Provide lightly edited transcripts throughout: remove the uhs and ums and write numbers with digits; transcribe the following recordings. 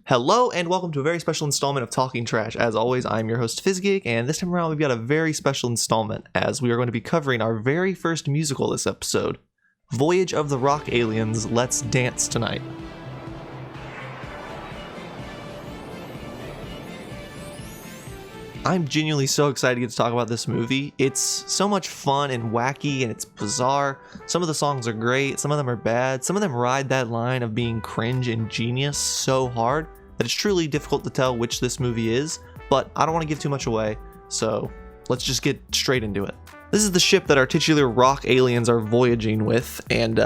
Hello and welcome to a very special installment of Talking Trash. As always, I'm your host Fizgiig, and this time around we've got a very special installment as we are going to be covering our very first musical this episode, Voyage of the Rock Aliens, Let's Dance Tonight. I'm genuinely so excited to get to talk about this movie. It's so much fun and wacky and it's bizarre. Some of the songs are great, some of them are bad, some of them ride that line of being cringe and genius so hard that it's truly difficult to tell which this movie is, but I don't want to give too much away, so let's just get straight into it. This is the ship that our titular rock aliens are voyaging with, and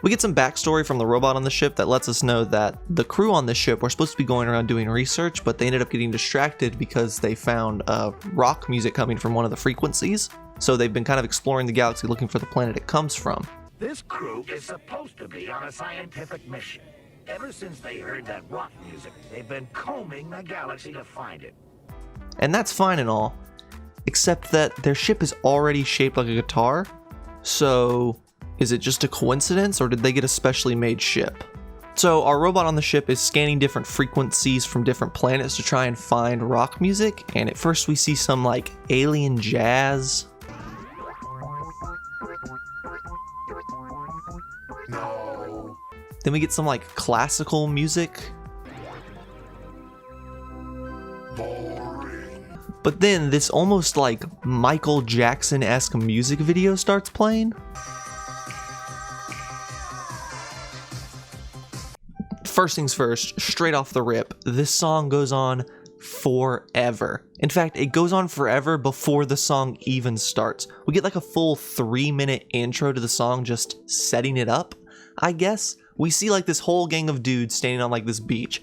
we get some backstory from the robot on the ship that lets us know that the crew on this ship were supposed to be going around doing research, but they ended up getting distracted because they found rock music coming from one of the frequencies. So they've been kind of exploring the galaxy looking for the planet it comes from. This crew is supposed to be on a scientific mission. Ever since they heard that rock music, they've been combing the galaxy to find it. And that's fine and all, except that their ship is already shaped like a guitar, so is it just a coincidence, or did they get a specially made ship? So our robot on the ship is scanning different frequencies from different planets to try and find rock music, and at first we see some like alien jazz. No. Then we get some like classical music. Boring. But then this almost like Michael Jackson-esque music video starts playing. First things first, straight off the rip, this song goes on forever. In fact, it goes on forever before the song even starts. We get like a full 3-minute intro to the song just setting it up, I guess. We see like this whole gang of dudes standing on like this beach.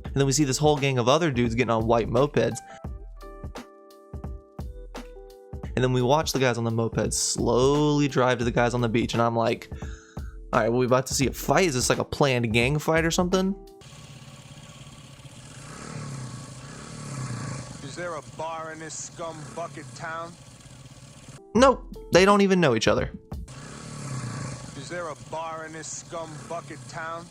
And then we see this whole gang of other dudes getting on white mopeds. And then we watch the guys on the mopeds slowly drive to the guys on the beach, and I'm like, alright, well, we about to see a fight? Is this like a planned gang fight or something? Is there a bar in this scum bucket town? Nope, they don't even know each other. Is there a bar in this scum bucket town?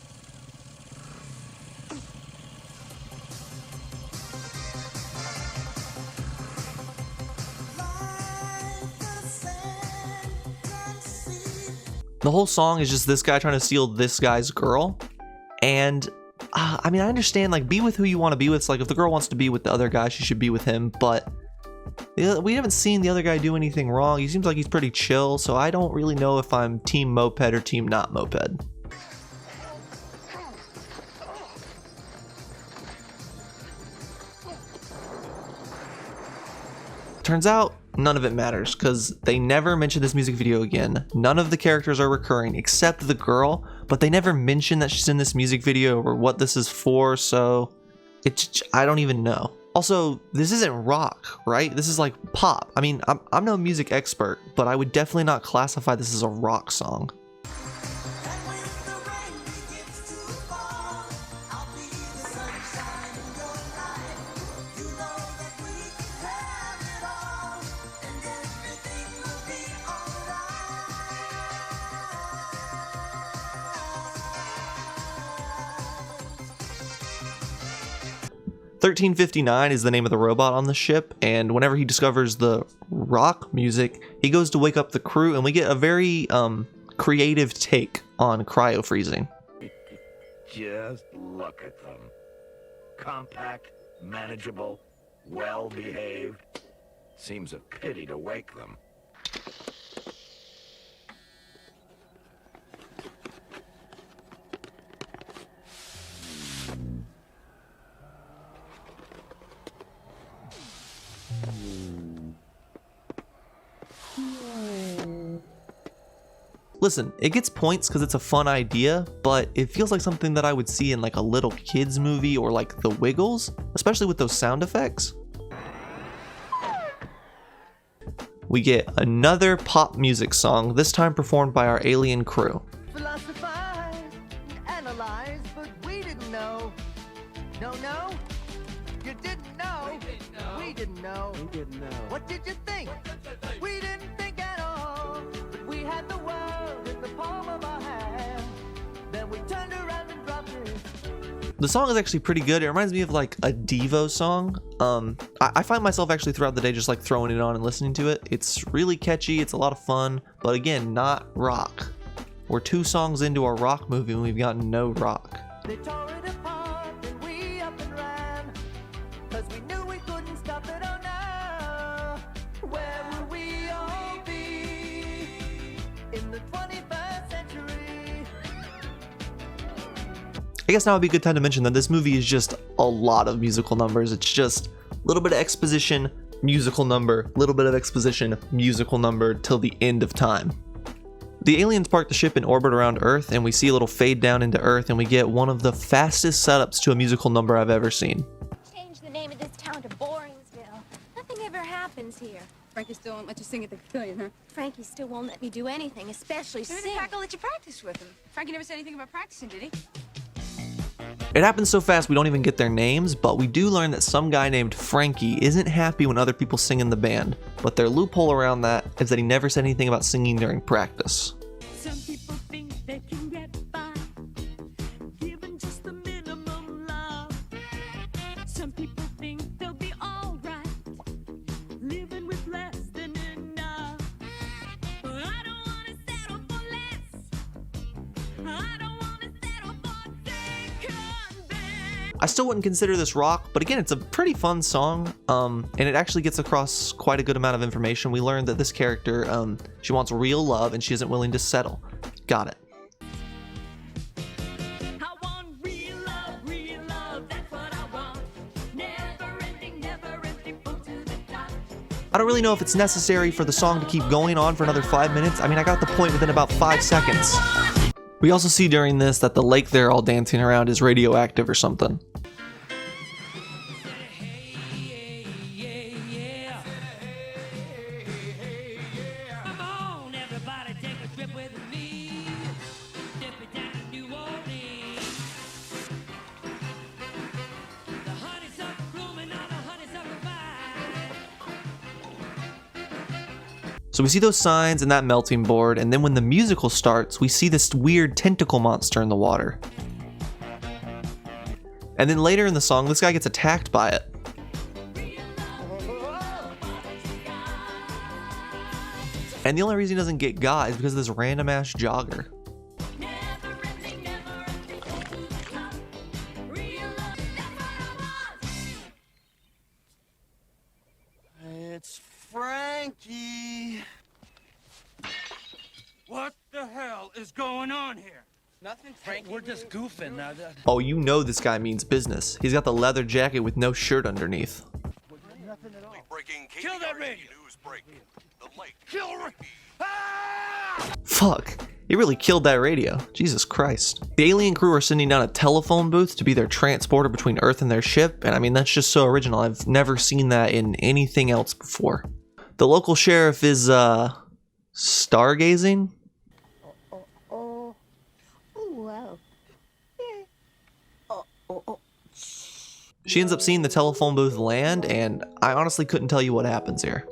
The whole song is just this guy trying to steal this guy's girl. And I mean, I understand, like, be with who you want to be with. It's like, if the girl wants to be with the other guy, she should be with him. But we haven't seen the other guy do anything wrong. He seems like he's pretty chill. So I don't really know if I'm team moped or team not moped. Turns out none of it matters because they never mention this music video again. None of the characters are recurring except the girl, but they never mention that she's in this music video or what this is for, so I don't even know. Also, this isn't rock, right? This is like pop. I mean, I'm no music expert, but I would definitely not classify this as a rock song. $13.59 is the name of the robot on the ship, and whenever he discovers the rock music, he goes to wake up the crew, and we get a very creative take on cryo-freezing. Just look at them. Compact, manageable, well-behaved. Seems a pity to wake them. Listen, it gets points because it's a fun idea, but it feels like something that I would see in like a little kids movie or like The Wiggles, especially with those sound effects. We get another pop music song, this time performed by our alien crew. Philosophize, analyze, but we didn't know. No, you didn't know. We didn't know. What did you think? We didn't think The song is actually pretty good. It reminds me of like a Devo song. I find myself actually throughout the day just like throwing it on and listening to it. It's really catchy, it's a lot of fun, but again, not rock. We're 2 songs into a rock movie and we've gotten no rock. They tore it apart and we up and ran, 'cause we knew we couldn't stop it, oh no. Where will we all be in the 21st century? I guess now would be a good time to mention that this movie is just a lot of musical numbers. It's just a little bit of exposition, musical number, a little bit of exposition, musical number, till the end of time. The aliens park the ship in orbit around Earth, and we see a little fade down into Earth, and we get one of the fastest setups to a musical number I've ever seen. Change the name of this town to Boringsville. Nothing ever happens here. Frankie still won't let you sing at the pavilion, huh? Frankie still won't let me do anything, especially Maybe sing. Frank will let you practice with him. Frankie never said anything about practicing, did he? It happens so fast we don't even get their names, but we do learn that some guy named Frankie isn't happy when other people sing in the band. But their loophole around that is that he never said anything about singing during practice. Some people think they can get by, given just the minimum love. Some people think they'll be alright, living with less than enough. But I don't wanna settle for less. I don't wanna settle for second best. I still wouldn't consider this rock, but again, it's a pretty fun song, and it actually gets across quite a good amount of information. We learned that this character, she wants real love and she isn't willing to settle. Got it. I want real love, that's what I want. Never ending, full to the top. I don't really know if it's necessary for the song to keep going on for another 5 minutes. I mean, I got the point within about 5 seconds. We also see during this that the lake they're all dancing around is radioactive or something. Come on, everybody, take a trip with me. Dip it down to New Orleans. The honeysuckle blooming on the honeysuckle vine. So we see those signs and that melting board, and then when the musical starts, we see this weird tentacle monster in the water. And then later in the song, this guy gets attacked by it. And the only reason he doesn't get got is because of this random ass jogger. Never ending, full to the top. Real love, that's what I want. It's Frankie. What the hell is going on here? Nothing, Frankie. We're just goofing now. Oh, you know this guy means business. He's got the leather jacket with no shirt underneath. Kill that radio. Fuck. He really killed that radio. Jesus Christ. The alien crew are sending down a telephone booth to be their transporter between Earth and their ship, and I mean, that's just so original. I've never seen that in anything else before. The local sheriff is, stargazing? Whoa. She ends up seeing the telephone booth land, and I honestly couldn't tell you what happens here.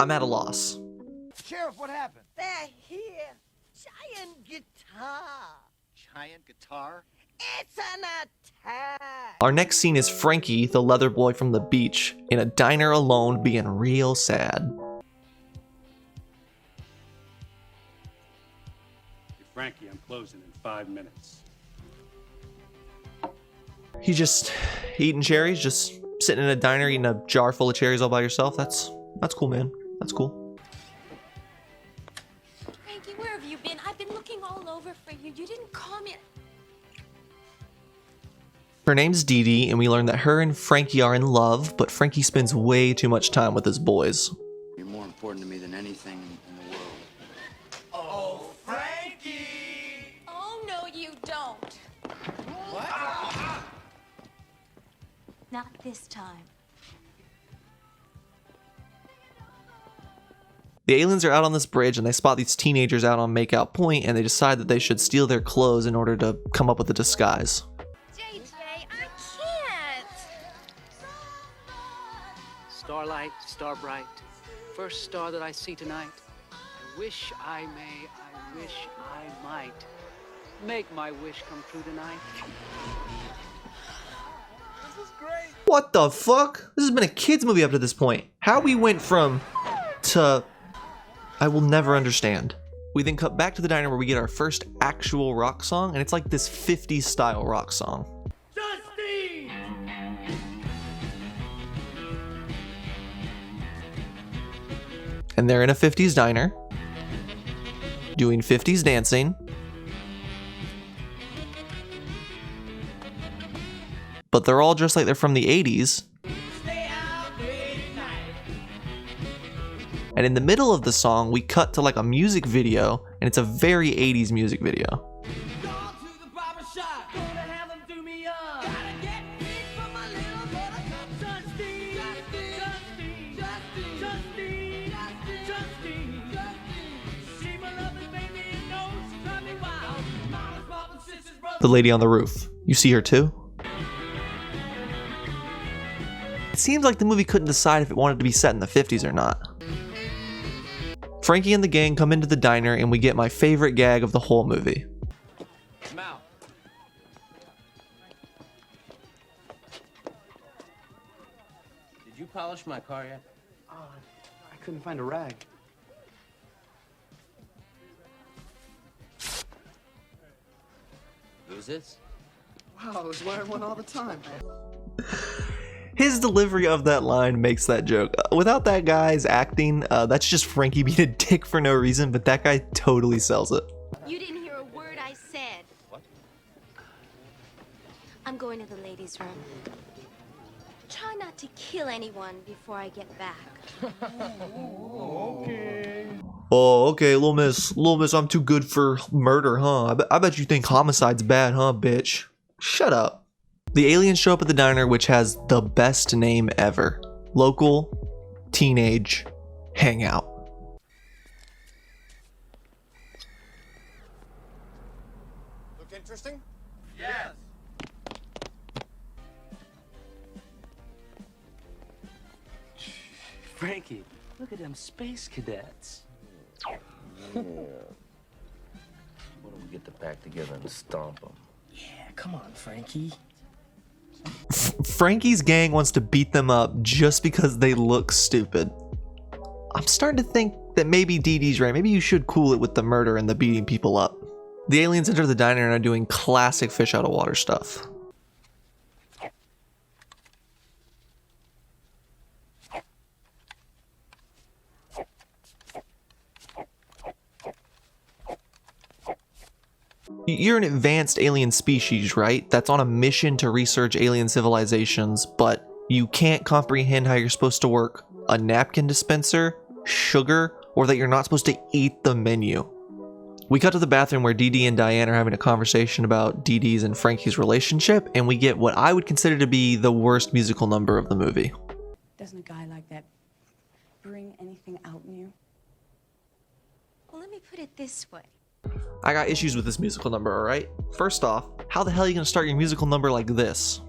I'm at a loss. Sheriff, what happened? They're here. Giant guitar. Giant guitar? It's an attack. Our next scene is Frankie, the leather boy from the beach, in a diner alone being real sad. Hey, Frankie, I'm closing in 5 minutes. He's just eating cherries, just sitting in a diner eating a jar full of cherries all by yourself. That's cool, man. That's cool. Frankie, where have you been? I've been looking all over for you. You didn't call me. Her name's Dee Dee, and we learn that her and Frankie are in love, but Frankie spends way too much time with his boys. You're more important to me than anything in the world. Oh, Frankie! Oh, no, you don't. What? Not this time. The aliens are out on this bridge and they spot these teenagers out on Makeout Point, and they decide that they should steal their clothes in order to come up with a disguise. JJ, I can't. Starlight, bright, star bright, first star that I see tonight. I wish I may, I wish I might make my wish come true tonight. This is great. What the fuck? This has been a kids movie up to this point. How we went from to I will never understand. We then cut back to the diner where we get our first actual rock song, and it's like this 50s style rock song. Justine! And they're in a 50s diner doing 50s dancing. But they're all dressed like they're from the 80s. And in the middle of the song, we cut to like a music video, and it's a very 80s music video. The lady on the roof. You see her too? It seems like the movie couldn't decide if it wanted to be set in the 50s or not. Frankie and the gang come into the diner, and we get my favorite gag of the whole movie. Mal. Did you polish my car yet? I couldn't find a rag. Who's this? Wow, I was wearing one all the time. His delivery of that line makes that joke. Without that guy's acting, that's just Frankie being a dick for no reason, but that guy totally sells it. You didn't hear a word I said. What? I'm going to the ladies' room. Try not to kill anyone before I get back. Okay. Oh, okay, little miss, I'm too good for murder, huh? I bet you think homicide's bad, huh, bitch? Shut up. The aliens show up at the diner, which has the best name ever. Local Teenage Hangout. Look interesting? Yes. Frankie, look at them space cadets. Yeah. What do we get to pack together and stomp them? Yeah, come on, Frankie. Frankie's gang wants to beat them up just because they look stupid. I'm starting to think that maybe Dee Dee's right. Maybe you should cool it with the murder and the beating people up. The aliens enter the diner and are doing classic fish out of water stuff. You're an advanced alien species, right? That's on a mission to research alien civilizations, but you can't comprehend how you're supposed to work a napkin dispenser, sugar, or that you're not supposed to eat the menu. We cut to the bathroom where Dee Dee and Diane are having a conversation about Dee Dee's and Frankie's relationship, and we get what I would consider to be the worst musical number of the movie. Doesn't a guy like that bring anything out in you? Well, let me put it this way. I got issues with this musical number, alright? First off, how the hell are you gonna start your musical number like this?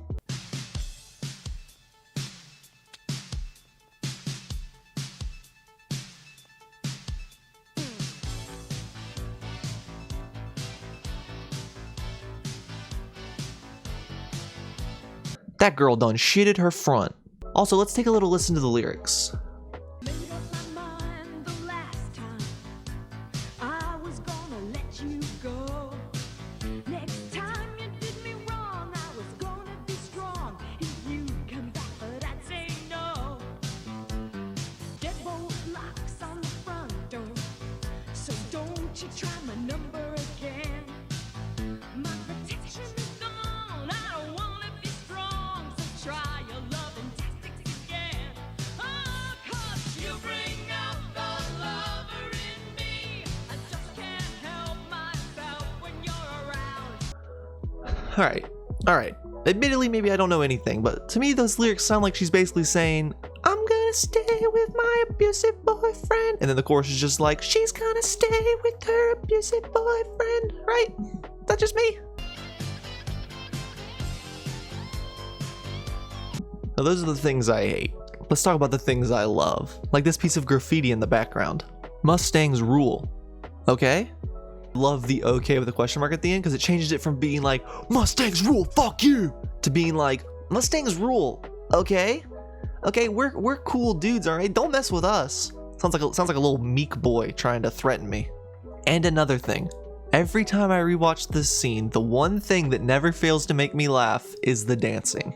That girl done shitted her front. Also, let's take a little listen to the lyrics. Alright. Admittedly, maybe I don't know anything, but to me those lyrics sound like she's basically saying, I'm gonna stay with my abusive boyfriend. And then the chorus is just like, she's gonna stay with her abusive boyfriend, right? Is that just me? Now those are the things I hate. let's talk about the things I love. Like this piece of graffiti in the background. Mustangs rule. Okay? Love the okay with a question mark at the end because it changes it from being like, Mustangs rule, fuck you, to being like, Mustangs rule, okay? Okay, we're cool dudes, alright? Don't mess with us. Sounds like a little meek boy trying to threaten me. And another thing. Every time I rewatch this scene, the one thing that never fails to make me laugh is the dancing.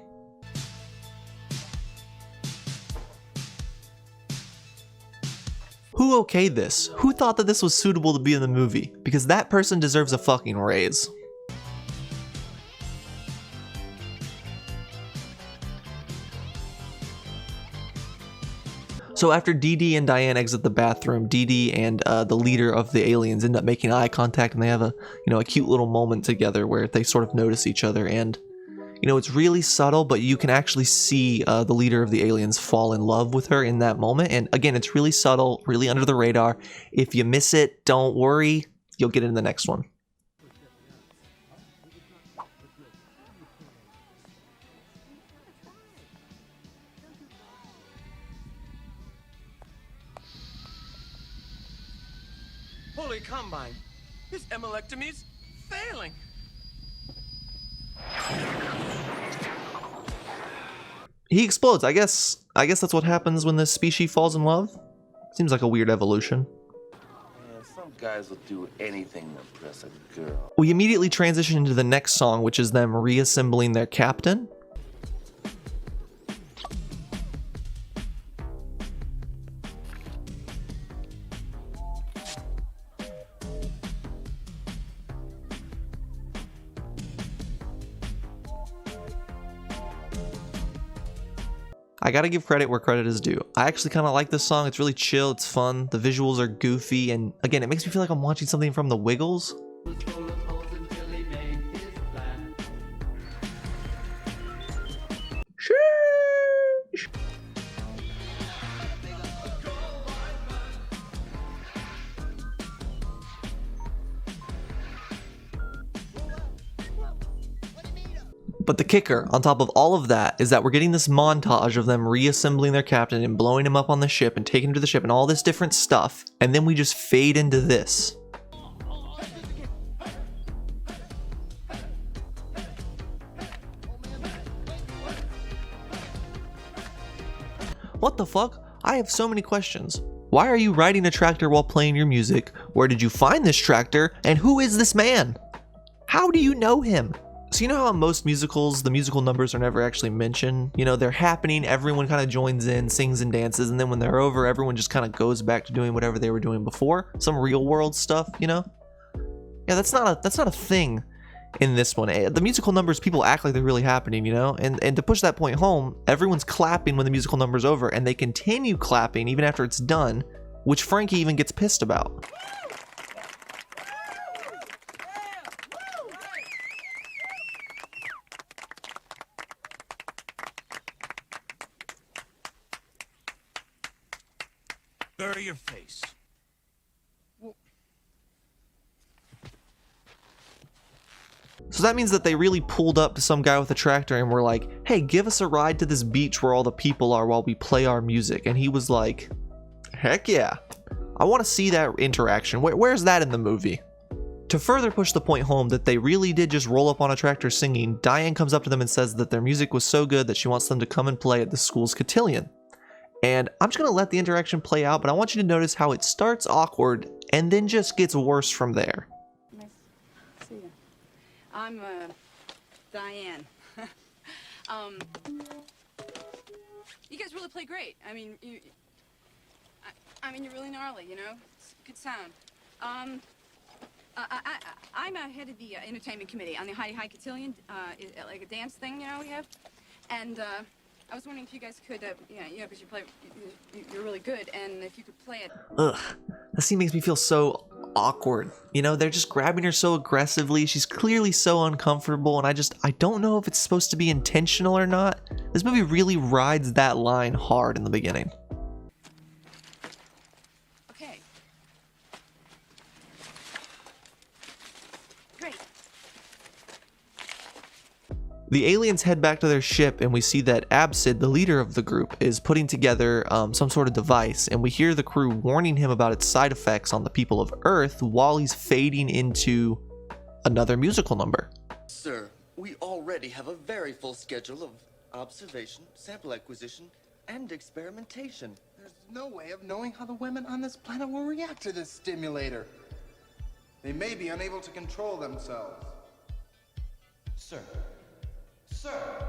Who okayed this? Who thought that this was suitable to be in the movie? Because that person deserves a fucking raise. So after Dee Dee and Diane exit the bathroom, Dee Dee and the leader of the aliens end up making eye contact, and they have a cute little moment together where they sort of notice each other. And it's really subtle, but you can actually see the leader of the aliens fall in love with her in that moment. And again, it's really subtle, really under the radar. If you miss it, don't worry, you'll get it in the next one. Holy Combine, his emelectomy's failing. He explodes. I guess that's what happens when this species falls in love. Seems like a weird evolution. Yeah, some guys will do anything to impress a girl. We immediately transition into the next song, which is them reassembling their captain. I gotta give credit where credit is due. I actually kind of like this song. It's really chill, it's fun, the visuals are goofy, and again, it makes me feel like I'm watching something from the Wiggles. Sheesh. But the kicker on top of all of that is that we're getting this montage of them reassembling their captain and blowing him up on the ship and taking him to the ship and all this different stuff, and then we just fade into this. What the fuck? I have so many questions. Why are you riding a tractor while playing your music? Where did you find this tractor? And who is this man? How do you know him? So you know how in most musicals, the musical numbers are never actually mentioned? They're happening, everyone kind of joins in, sings and dances, and then when they're over, everyone just kind of goes back to doing whatever they were doing before. Some real world stuff, Yeah, that's not a thing in this one. The musical numbers, people act like they're really happening, And to push that point home, everyone's clapping when the musical number's over, and they continue clapping even after it's done, which Frankie even gets pissed about. Bury your face. So that means that they really pulled up to some guy with a tractor and were like, hey, give us a ride to this beach where all the people are while we play our music. And he was like, heck yeah. I want to see that interaction. Where's that in the movie? To further push the point home that they really did just roll up on a tractor singing, Diane comes up to them and says that their music was so good that she wants them to come and play at the school's cotillion. And I'm just going to let the interaction play out, but I want you to notice how it starts awkward and then just gets worse from there. Nice to see you. I'm, Diane. You guys really play great. I mean, you're really gnarly, It's good sound. I'm head of the entertainment committee on the High Cotillion, like a dance thing, we have. And, I was wondering if you guys could, because you're really good, and if you could play it. Ugh, that scene makes me feel so awkward. They're just grabbing her so aggressively. She's clearly so uncomfortable, and I don't know if it's supposed to be intentional or not. This movie really rides that line hard in the beginning. Okay. Great. The aliens head back to their ship, and we see that Absid, the leader of the group, is putting together some sort of device, and we hear the crew warning him about its side effects on the people of Earth while he's fading into another musical number. Sir, we already have a very full schedule of observation, sample acquisition, and experimentation. There's no way of knowing how the women on this planet will react to this stimulator. They may be unable to control themselves. Sir. Sir!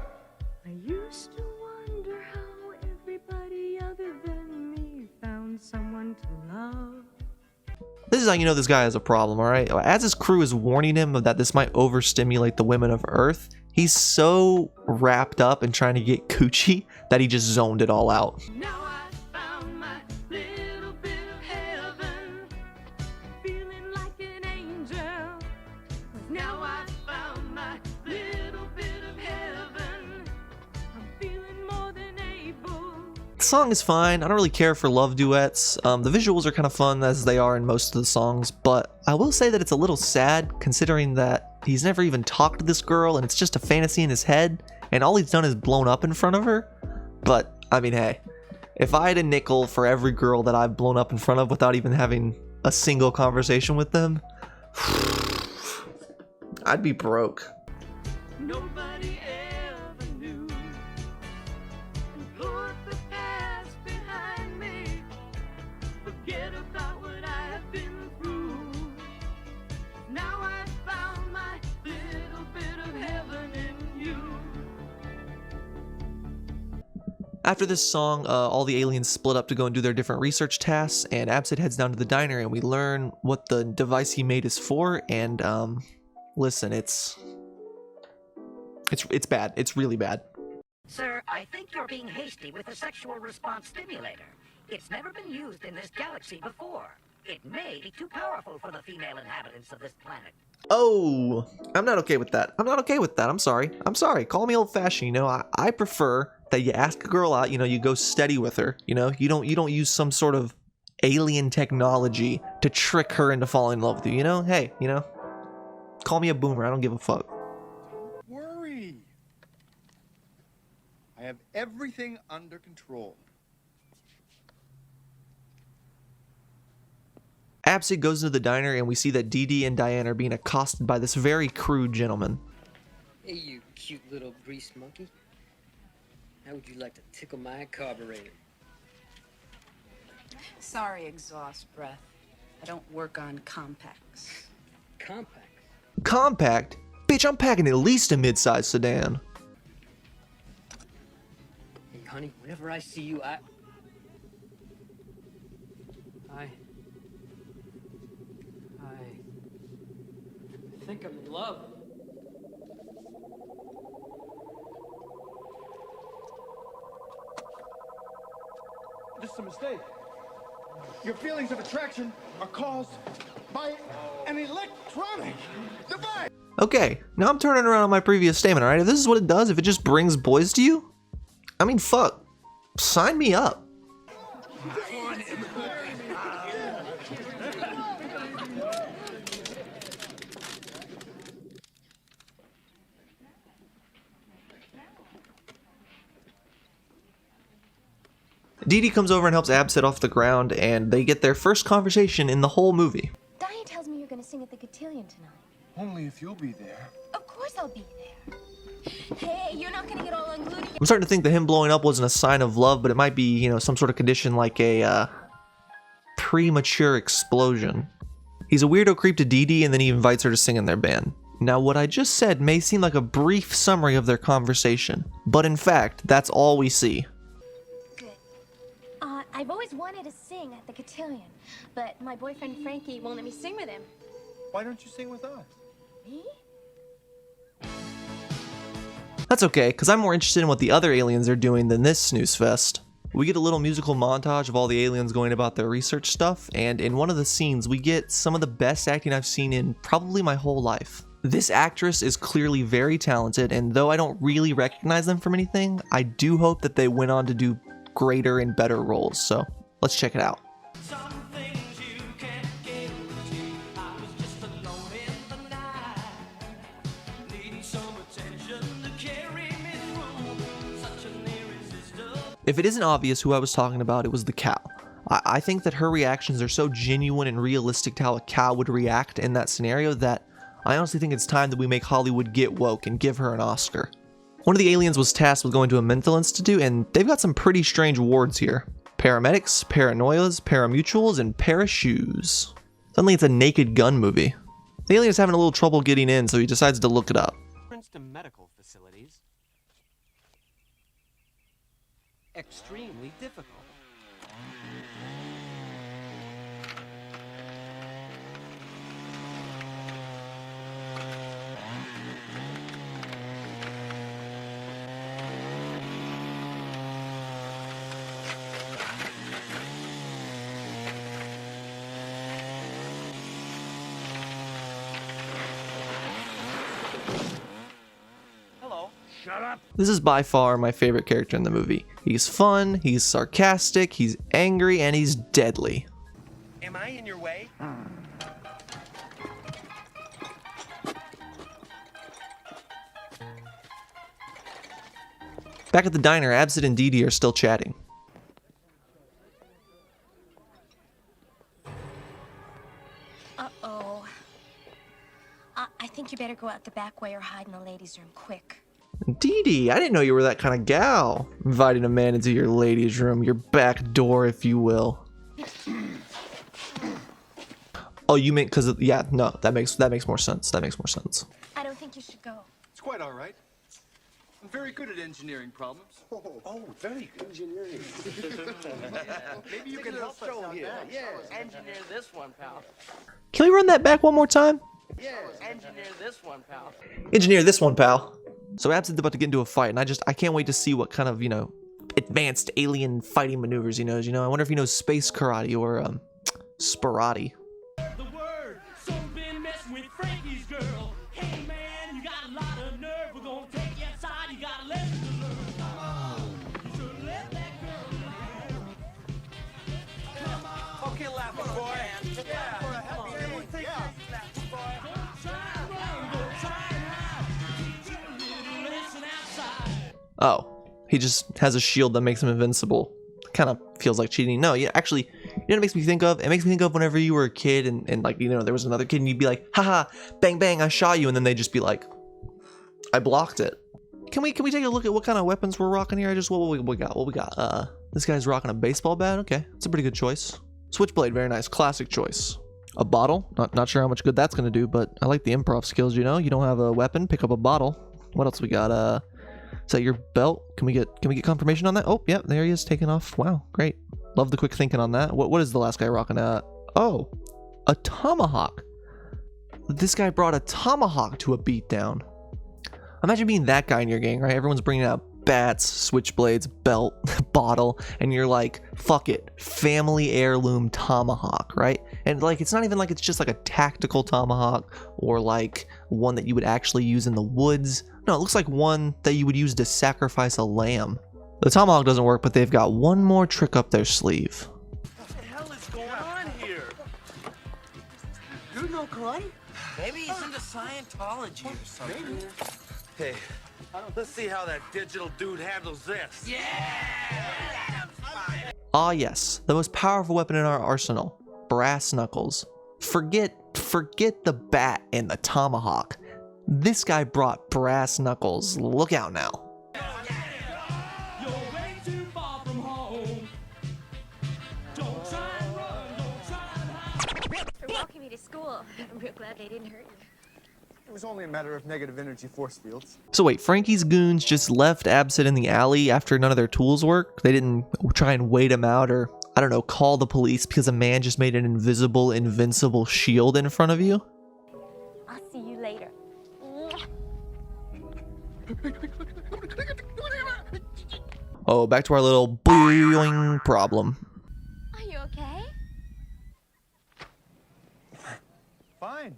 I used to wonder how everybody other than me found someone to love. This is how you know this guy has a problem, alright? As his crew is warning him that this might overstimulate the women of Earth, he's so wrapped up in trying to get coochie that he just zoned it all out. Now I found my little bit of heaven, feeling like an angel. Now I found my little bit of heaven, I'm feeling more than able. The song is fine. I don't really care for love duets. The visuals are kind of fun as they are in most of the songs, but I will say that it's a little sad considering that he's never even talked to this girl and it's just a fantasy in his head and all he's done is blown up in front of her. But I mean, hey, if I had a nickel for every girl that I've blown up in front of without even having a single conversation with them, I'd be broke. Nobody ever knew. And put the past behind me. Forget about what I have been through. Now I found my little bit of heaven in you. After this song, all the aliens split up to go and do their different research tasks, and Absid heads down to the diner and we learn what the device he made is for, and listen, it's bad. It's really bad. Sir, I think you're being hasty with the sexual response stimulator. It's never been used in this galaxy before. It may be too powerful for the female inhabitants of this planet. Oh, I'm not okay with that. I'm not okay with that. I'm sorry. I'm sorry. Call me old-fashioned. You know, I prefer that you ask a girl out. You know, you go steady with her. You know, you don't use some sort of alien technology to trick her into falling in love with you. You know, hey, you know, call me a boomer. I don't give a fuck. Don't worry. I have everything under control. Absid goes into the diner and we see that Dee Dee and Diane are being accosted by this very crude gentleman. Hey, you cute little grease monkey. How would you like to tickle my carburetor? Sorry, exhaust breath. I don't work on compacts. Compact? Compact? Bitch, I'm packing at least a mid-sized sedan. Hey, honey, whenever I see you, I think I'm in love. This is a mistake. Your feelings of attraction are caused by an electronic device. Okay, now I'm turning around on my previous statement, alright? If this is what it does, if it just brings boys to you, I mean, fuck. Sign me up. Dee Dee comes over and helps Absid off the ground, and they get their first conversation in the whole movie. Diane tells me you're gonna sing at the cotillion tonight. Only if you'll be there. Of course I'll be there. Hey, you're not gonna get all unglued again. I'm starting to think that him blowing up wasn't a sign of love, but it might be, you know, some sort of condition like a premature explosion. He's a weirdo creep to Dee Dee, and then he invites her to sing in their band. Now, what I just said may seem like a brief summary of their conversation, but in fact, that's all we see. I've always wanted to sing at the cotillion, but my boyfriend Frankie won't let me sing with him. Why don't you sing with us? Me? That's okay, because I'm more interested in what the other aliens are doing than this snooze fest. We get a little musical montage of all the aliens going about their research stuff, and in one of the scenes, we get some of the best acting I've seen in probably my whole life. This actress is clearly very talented, and though I don't really recognize them from anything, I do hope that they went on to do greater and better roles, so let's check it out. Needing some attention to care. If it isn't obvious who I was talking about, it was the cow. I think that her reactions are so genuine and realistic to how a cow would react in that scenario that I honestly think it's time that we make Hollywood get woke and give her an Oscar. One of the aliens was tasked with going to a mental institute, and they've got some pretty strange wards here. Paramedics, paranoias, paramutuals, and parashoes. Suddenly it's a Naked Gun movie. The alien's having a little trouble getting in, so he decides to look it up. To medical facilities. Extremely difficult. Shut up. This is by far my favorite character in the movie. He's fun, he's sarcastic, he's angry, and he's deadly. Am I in your way? Back at the diner, Absid and Dee Dee are still chatting. Uh-oh. I think you better go out the back way or hide in the ladies' room, quick. Dee Dee, I didn't know you were that kind of gal. Inviting a man into your ladies' room, your back door, if you will. Oh, you mean because yeah, no, that makes more sense. That makes more sense. I don't think you should go. It's quite all right. I'm very good at engineering problems. Oh, very good. Engineering. Maybe you can help us out here. there. Yeah, engineer this one, pal. Can we run that back one more time? Yeah, engineer this one, pal. Engineer this one, pal. So Absid's about to get into a fight, and I can't wait to see what kind of, advanced alien fighting maneuvers he knows. I wonder if he knows space karate or sporati. The word, so been messing with Frankie's girl. Hey man, you got a lot of nerve. We're gonna take you outside. You got a lesson to learn. Come on, you should let that girl learn. Come on. Okay, laughing boy. Yeah, for a happy day. Take this, laughing boy. Don't try and run, don't try and hide. Teach you a little lesson outside. Oh, he just has a shield that makes him invincible. Kind of feels like cheating. No, actually, you know what it makes me think of? It makes me think of whenever you were a kid and there was another kid and you'd be like, haha, bang, bang, I shot you. And then they'd just be like, I blocked it. Can we take a look at what kind of weapons we're rocking here? Just what we got? This guy's rocking a baseball bat. Okay, it's a pretty good choice. Switchblade, very nice. Classic choice. A bottle. Not sure how much good that's going to do, but I like the improv skills, You don't have a weapon, pick up a bottle. What else we got? Is that your belt? Can we get confirmation on that? Oh, yeah, there he is, taking off. Wow, great. Love the quick thinking on that. What is the last guy rocking? Oh, a tomahawk. This guy brought a tomahawk to a beatdown. Imagine being that guy in your gang, right? Everyone's bringing out bats, switchblades, belt, bottle, and you're like, fuck it, family heirloom tomahawk, right? And it's not even like it's just like a tactical tomahawk or like one that you would actually use in the woods. No, it looks like one that you would use to sacrifice a lamb. The tomahawk doesn't work, but they've got one more trick up their sleeve. What the hell is going on here? You know karate? Maybe he's into Scientology or something. Maybe. Hey, let's see how that digital dude handles this. Yeah! Ah yes, the most powerful weapon in our arsenal. Brass knuckles. Forget the bat and the tomahawk. This guy brought brass knuckles. Look out now. You're way too far from home. Don't try and run, don't try and hide. For walking me to school. I'm real glad they didn't hurt you. It was only a matter of negative energy force fields. So wait, Frankie's goons just left Absid in the alley after none of their tools work? They didn't try and wait him out or, I don't know, call the police because a man just made an invisible, invincible shield in front of you? I'll see you later. Oh, back to our little boing problem. Are you okay? Fine.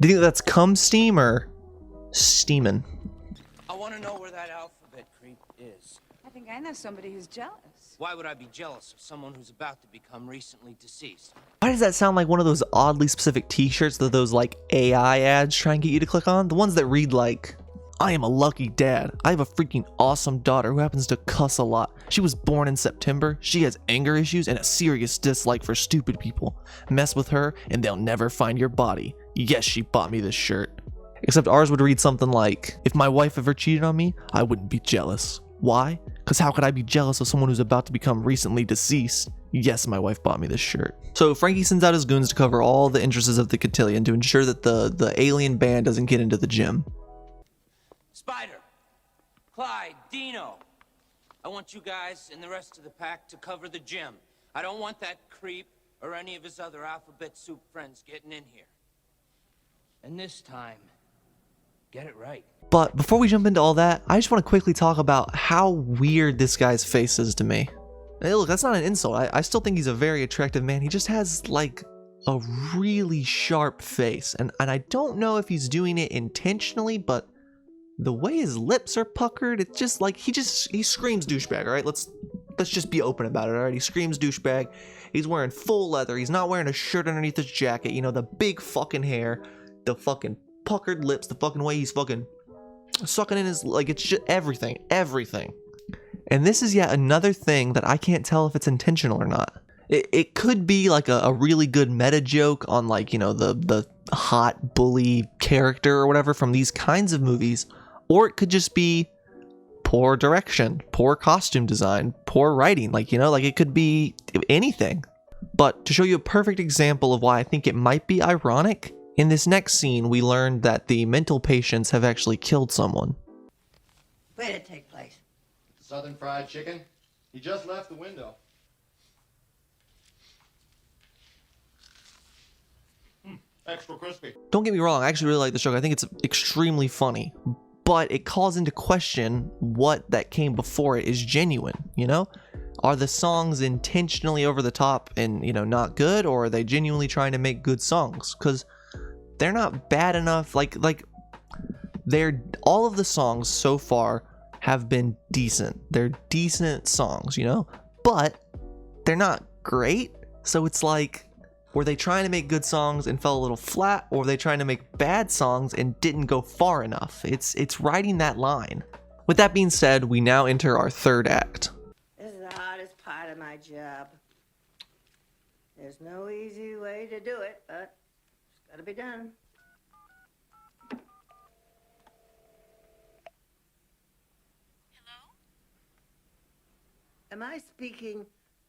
Do you think that's cum steam or steamin'? I want to know where that alphabet creep is. I think I know somebody who's jealous. Why would I be jealous of someone who's about to become recently deceased? Why does that sound like one of those oddly specific t-shirts that those like AI ads try and get you to click on? The ones that read like, I am a lucky dad. I have a freaking awesome daughter who happens to cuss a lot. She was born in September. She has anger issues and a serious dislike for stupid people. Mess with her and they'll never find your body. Yes, she bought me this shirt. Except ours would read something like, if my wife ever cheated on me, I wouldn't be jealous. Why? Because how could I be jealous of someone who's about to become recently deceased? Yes, my wife bought me this shirt. So Frankie sends out his goons to cover all the entrances of the cotillion to ensure that the alien band doesn't get into the gym. Spider, Clyde, Dino. I want you guys and the rest of the pack to cover the gym. I don't want that creep or any of his other alphabet soup friends getting in here. And this time, get it right. But before we jump into all that, I just want to quickly talk about how weird this guy's face is to me. Hey, look, that's not an insult. I still think he's a very attractive man. He just has like a really sharp face. And I don't know if he's doing it intentionally, but the way his lips are puckered, it's just like he screams douchebag, all right? Let's just be open about it, all right? He screams douchebag. He's wearing full leather. He's not wearing a shirt underneath his jacket. You know, the big fucking hair, the fucking puckered lips, the fucking way he's fucking sucking in his, like, it's just everything. And this is yet another thing that I can't tell if it's intentional or not. It could be like a really good meta joke on, like, you know, the hot bully character or whatever from these kinds of movies, or it could just be poor direction, poor costume design, poor writing, like, you know, like it could be anything. But to show you a perfect example of why I think it might be ironic, in this next scene, we learned that the mental patients have actually killed someone. Where did it take place? Southern Fried Chicken. He just left the window. Extra crispy. Don't get me wrong, I actually really like the joke. I think it's extremely funny, but it calls into question what that came before it is genuine, you know? Are the songs intentionally over the top and, you know, not good, or are they genuinely trying to make good songs? Because they're not bad enough. Like all of the songs so far have been decent. They're decent songs, you know, but they're not great. So it's like, were they trying to make good songs and fell a little flat, or were they trying to make bad songs and didn't go far enough? It's riding that line. With that being said, we now enter our third act. This is the hardest part of my job. There's no easy way to do it, but it's gotta be done. Hello? Am I speaking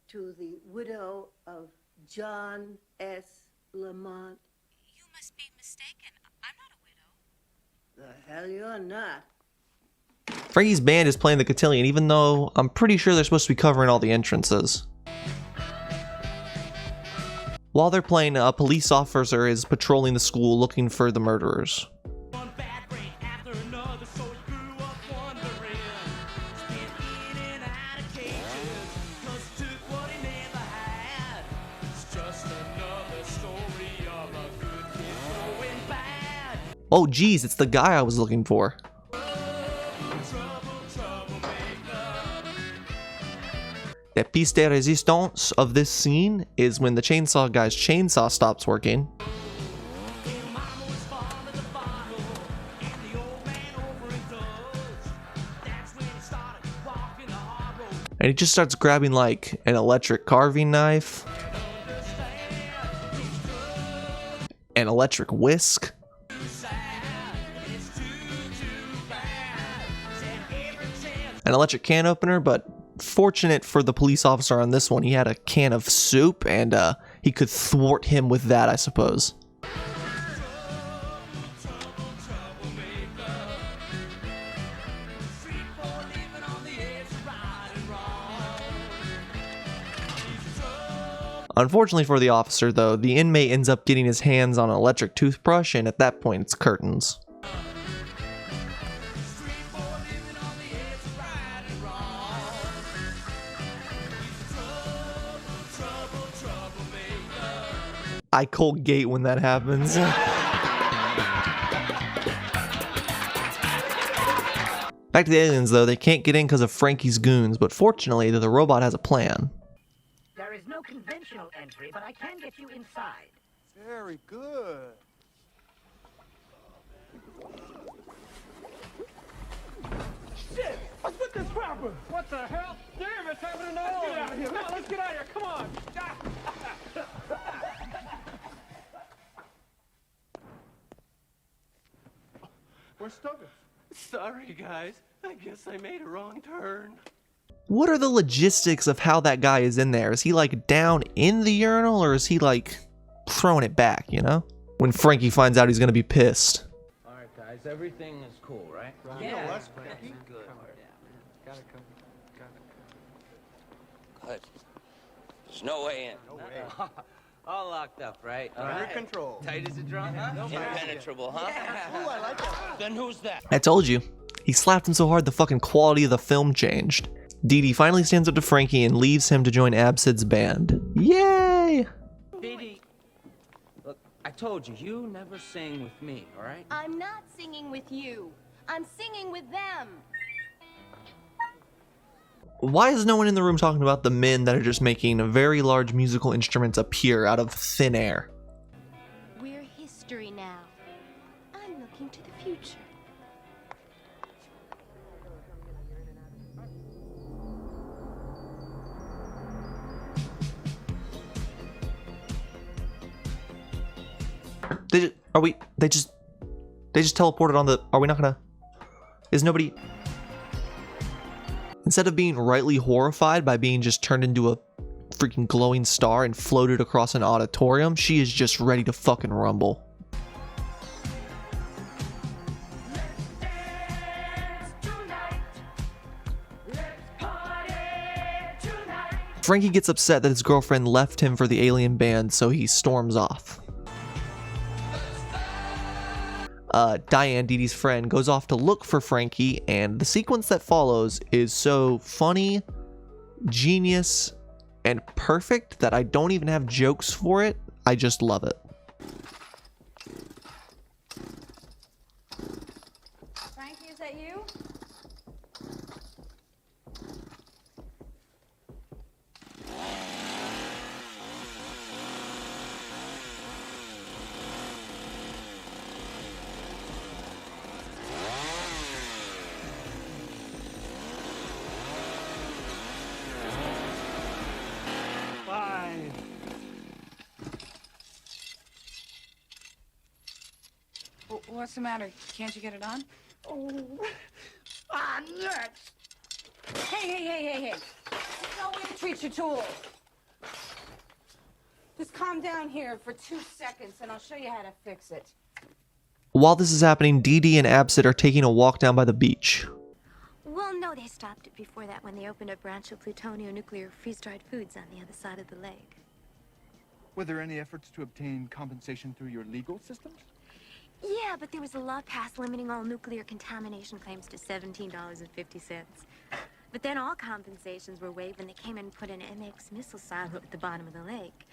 to the widow of John S. Lamont? You must be mistaken. I'm not a widow. The hell you're not. Frankie's band is playing the cotillion, even though I'm pretty sure they're supposed to be covering all the entrances. While they're playing, a police officer is patrolling the school looking for the murderers. Oh geez, it's the guy I was looking for. The piece de resistance of this scene is when the chainsaw guy's chainsaw stops working. And he just starts grabbing like an electric carving knife, an electric whisk, an electric can opener, but fortunate for the police officer on this one, he had a can of soup and he could thwart him with that, I suppose. Unfortunately for the officer, though, the inmate ends up getting his hands on an electric toothbrush, and at that point it's curtains. I cold gate when that happens. Back to the aliens though, they can't get in because of Frankie's goons, but fortunately the robot has a plan. There is no conventional entry, but I can get you inside. Very good. Shit! What's with this crapper? What the hell? Damn, it's happening all over. Let's get out of here. No, let's get out of here. Come on. Where's Stoker? Sorry, guys. I guess I made a wrong turn. What are the logistics of how that guy is in there? Is he like down in the urinal or is he like throwing it back, you know? When Frankie finds out, he's gonna be pissed. All right, guys, everything is cool, right? Yeah. Good. Good. There's no way in. No way. All locked up, right? Under control. Tight as a drum, huh? Impenetrable, huh? Ooh, I like that. Then who's that? I told you. He slapped him so hard the fucking quality of the film changed. Dee Dee finally stands up to Frankie and leaves him to join Absid's band. Yay! Dee Dee, look, I told you, you never sing with me, all right? I'm not singing with you. I'm singing with them. Why is no one in the room talking about the men that are just making very large musical instruments appear out of thin air? We're history now. I'm looking to the future. They just teleported on the, are we not gonna, is nobody, instead of being rightly horrified by being just turned into a freaking glowing star and floated across an auditorium, she is just ready to fucking rumble. Frankie gets upset that his girlfriend left him for the alien band, so he storms off. Diane, Dee Dee's friend, goes off to look for Frankie, and the sequence that follows is so funny, genius, and perfect that I don't even have jokes for it. I just love it. Frankie, is that you? What's the matter? Can't you get it on? Oh. Ah, nuts! Hey. There's no way to treat your tool. Just calm down here for 2 seconds and I'll show you how to fix it. While this is happening, Dee Dee and Absid are taking a walk down by the beach. Well, no, they stopped it before that when they opened a branch of plutonium-nuclear freeze-dried foods on the other side of the lake. Were there any efforts to obtain compensation through your legal systems? Yeah, but there was a law passed limiting all nuclear contamination claims to $17.50. But then all compensations were waived when they came and put an MX missile silo at the bottom of the lake.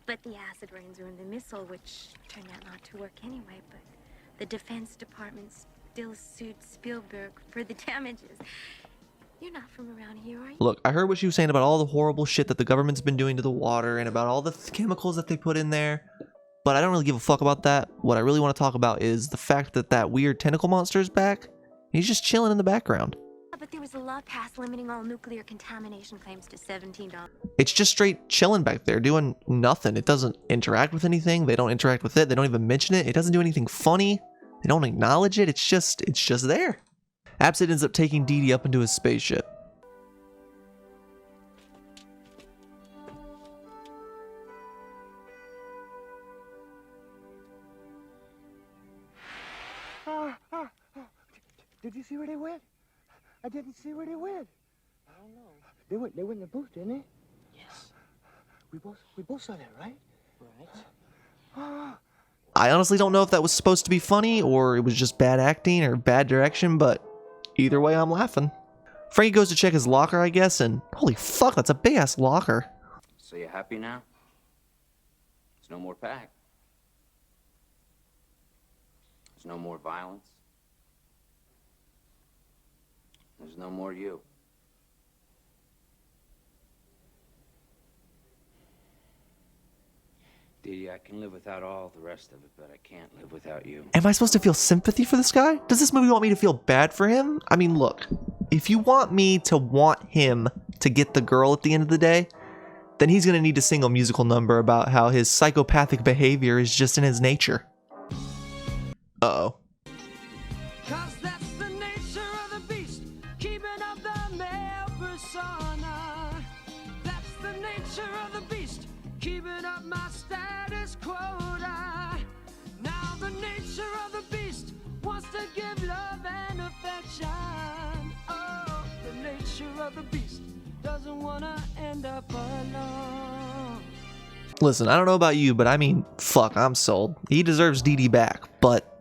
But the acid rains ruined the missile, which turned out not to work anyway. But the Defense Department still sued Spielberg for the damages. You're not from around here, are you? Look, I heard what she was saying about all the horrible shit that the government's been doing to the water and about all the chemicals that they put in there. But I don't really give a fuck about that. What I really want to talk about is the fact that that weird tentacle monster is back. He's just chilling in the background. But there was a law passed limiting all nuclear contamination claims to $17. It's just straight chilling back there, doing nothing. It doesn't interact with anything. They don't interact with it. They don't even mention it. It doesn't do anything funny. They don't acknowledge it. It's just there. Absid ends up taking Dee Dee up into his spaceship. Did you see where they went? I didn't see where they went. I don't know. They went in the booth, didn't they? Yes. We both saw that, right? Right. I honestly don't know if that was supposed to be funny or it was just bad acting or bad direction, but either way, I'm laughing. Frankie goes to check his locker, I guess, and holy fuck, that's a big ass locker. So you happy now? There's no more pack. There's no more violence. There's no more you. Dee Dee, I can live without all the rest of it, but I can't live without you. Am I supposed to feel sympathy for this guy? Does this movie want me to feel bad for him? I mean, look, if you want me to want him to get the girl at the end of the day, then he's gonna need to sing a musical number about how his psychopathic behavior is just in his nature. Uh-oh. Cause that's the nature of the beast, keeping up the male persona. That's the nature of the beast, keeping up my status quota. Now the nature of the beast wants to give love and affection. Oh, the nature of the beast doesn't wanna end up alone. Listen, I don't know about you, but I mean, fuck, I'm sold. He deserves Dee Dee back, but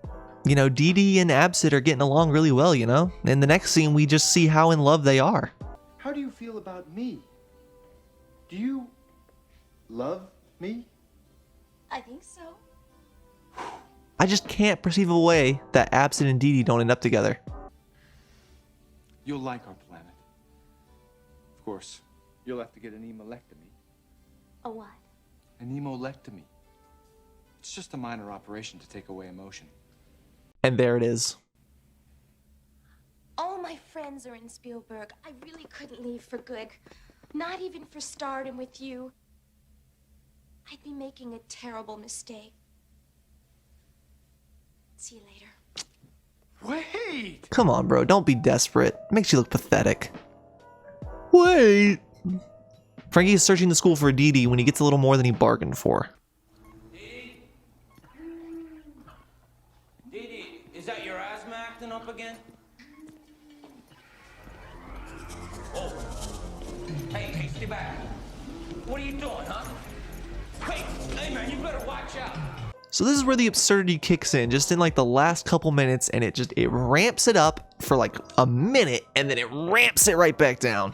you know, Dee Dee and Absit are getting along really well, you know? In the next scene, we just see how in love they are. How do you feel about me? Do you love me? I think so. I just can't perceive a way that Absit and Dee Dee don't end up together. You'll like our planet. Of course, you'll have to get an emolectomy. A what? An emolectomy. It's just a minor operation to take away emotion. And there it is. All my friends are in Spielberg. I really couldn't leave for good. Not even for stardom with you. I'd be making a terrible mistake. See you later. Wait! Come on, bro, don't be desperate. It makes you look pathetic. Wait! Frankie is searching the school for Dee Dee when he gets a little more than he bargained for. Is that your asthma acting up again? Oh. Hey, stay back. What are you doing, huh? Hey man, you better watch out. So this is where the absurdity kicks in, just in like the last couple minutes, and it ramps it up for like a minute, and then it ramps it right back down.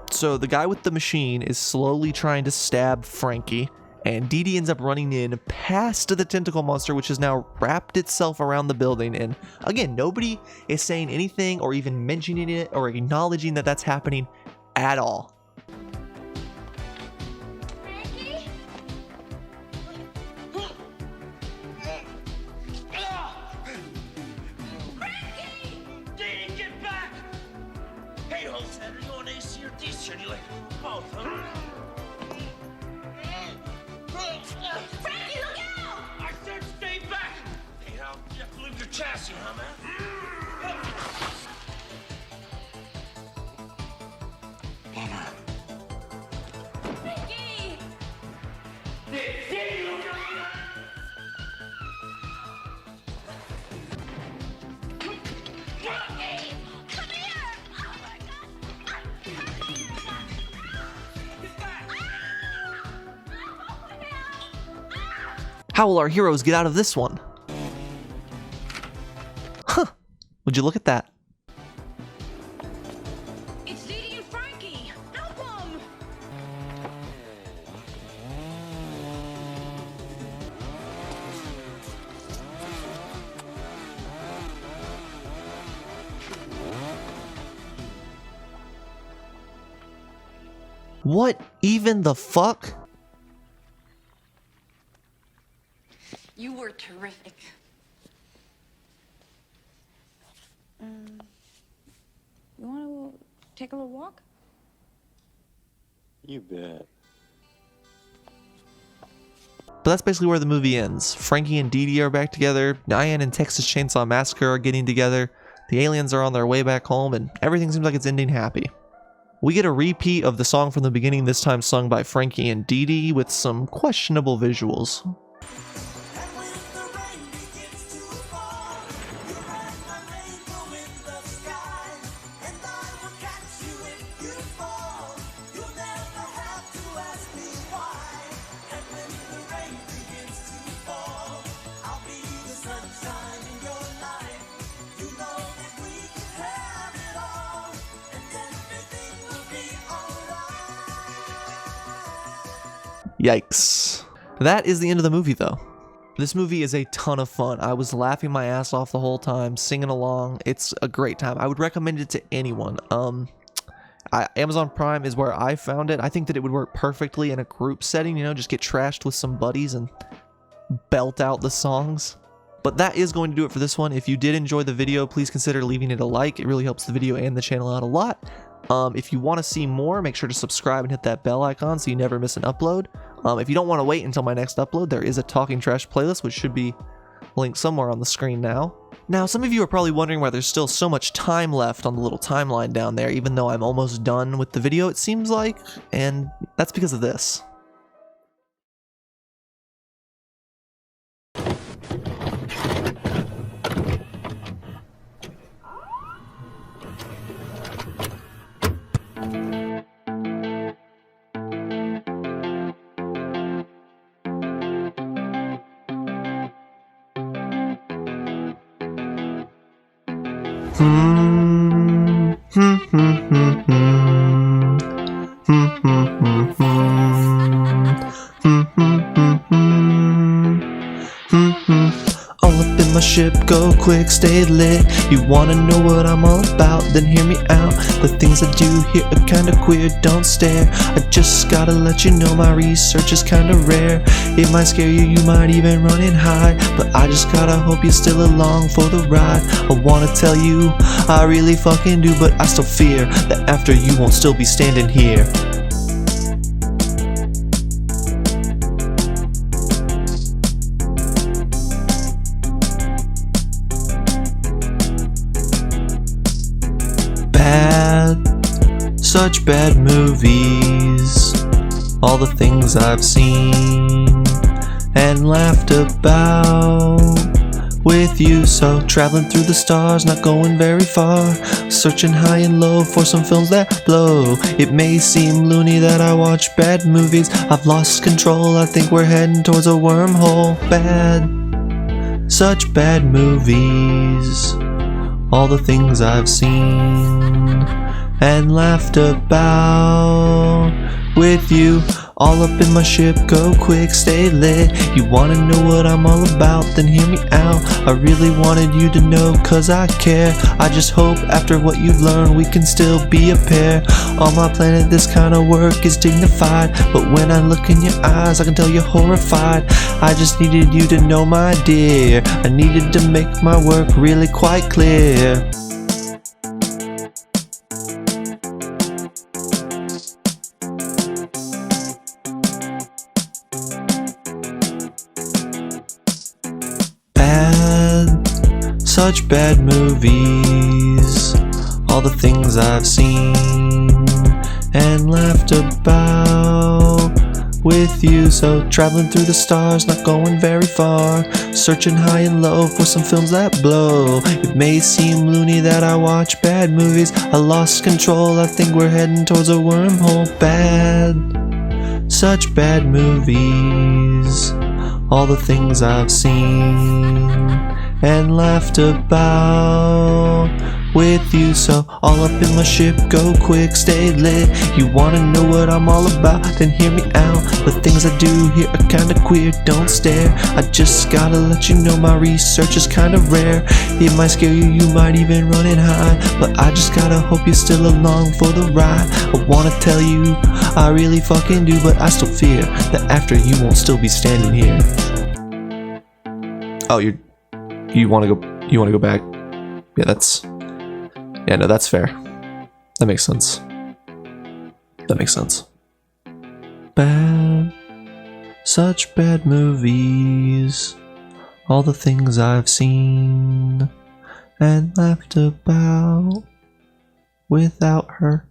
So the guy with the machine is slowly trying to stab Frankie, and Dee Dee ends up running in past the tentacle monster, which has now wrapped itself around the building. And again, nobody is saying anything or even mentioning it or acknowledging that that's happening at all. Frankie? Frankie! Dee, get back! Hey, Holstead, are you on AC or DC? Are you like both, huh? Frankie, look out! I said stay back! Hey, Hal, you have to leave your chassis, huh, man? Bummer. Frankie! Dee, look out! Frankie! Come here! Oh my God! How will our heroes get out of this one? Huh. Would you look at that? It's Dee Dee and Frankie! Help them! What even the fuck? You were terrific. You want to take a little walk? You bet. But that's basically where the movie ends. Frankie and Dee Dee are back together, Diane and Texas Chainsaw Massacre are getting together, the aliens are on their way back home, and everything seems like it's ending happy. We get a repeat of the song from the beginning, this time sung by Frankie and Dee Dee with some questionable visuals. Yikes. That is the end of the movie though. This movie is a ton of fun. I was laughing my ass off the whole time, singing along. It's a great time. I would recommend it to anyone. Amazon Prime is where I found it. I think that it would work perfectly in a group setting, you know, just get trashed with some buddies and belt out the songs. But that is going to do it for this one. If you did enjoy the video, please consider leaving it a like. It really helps the video and the channel out a lot. If you want to see more, make sure to subscribe and hit that bell icon so you never miss an upload. If you don't want to wait until my next upload, there is a Talking Trash playlist, which should be linked somewhere on the screen now. Now, some of you are probably wondering why there's still so much time left on the little timeline down there, even though I'm almost done with the video, it seems like, and that's because of this. All up in my ship, go quick, stay lit. You wanna know what I'm all about, then hear me out. The things I do here are kinda queer, don't stare. I just gotta let you know my research is kinda rare. It might scare you, you might even run and hide, but I just gotta hope you're still along for the ride. I wanna tell you, I really fucking do, but I still fear that after you won't still be standing here. Such bad movies, all the things I've seen and laughed about with you. So traveling through the stars, not going very far, searching high and low for some films that blow. It may seem loony that I watch bad movies, I've lost control, I think we're heading towards a wormhole. Bad, such bad movies, all the things I've seen and laughed about with you. All up in my ship, go quick, stay lit. You wanna know what I'm all about, then hear me out. I really wanted you to know, cause I care. I just hope after what you've learned we can still be a pair. On my planet this kind of work is dignified, but when I look in your eyes I can tell you're horrified. I just needed you to know, my dear, I needed to make my work really quite clear. Such bad movies, all the things I've seen and laughed about with you. So traveling through the stars, not going very far, searching high and low for some films that blow. It may seem loony that I watch bad movies, I lost control, I think we're heading towards a wormhole. Bad, such bad movies, all the things I've seen and laughed about with you. So all up in my ship, go quick, stay lit. You wanna know what I'm all about, then hear me out. The things I do here are kinda queer, don't stare. I just gotta let you know my research is kinda rare. It might scare you, you might even run and hide, but I just gotta hope you're still along for the ride. I wanna tell you, I really fucking do, but I still fear that after you won't still be standing here. Oh, you want to go back? Yeah, no, that's fair. That makes sense. That makes sense. Bad, such bad movies, all the things I've seen and laughed about without her.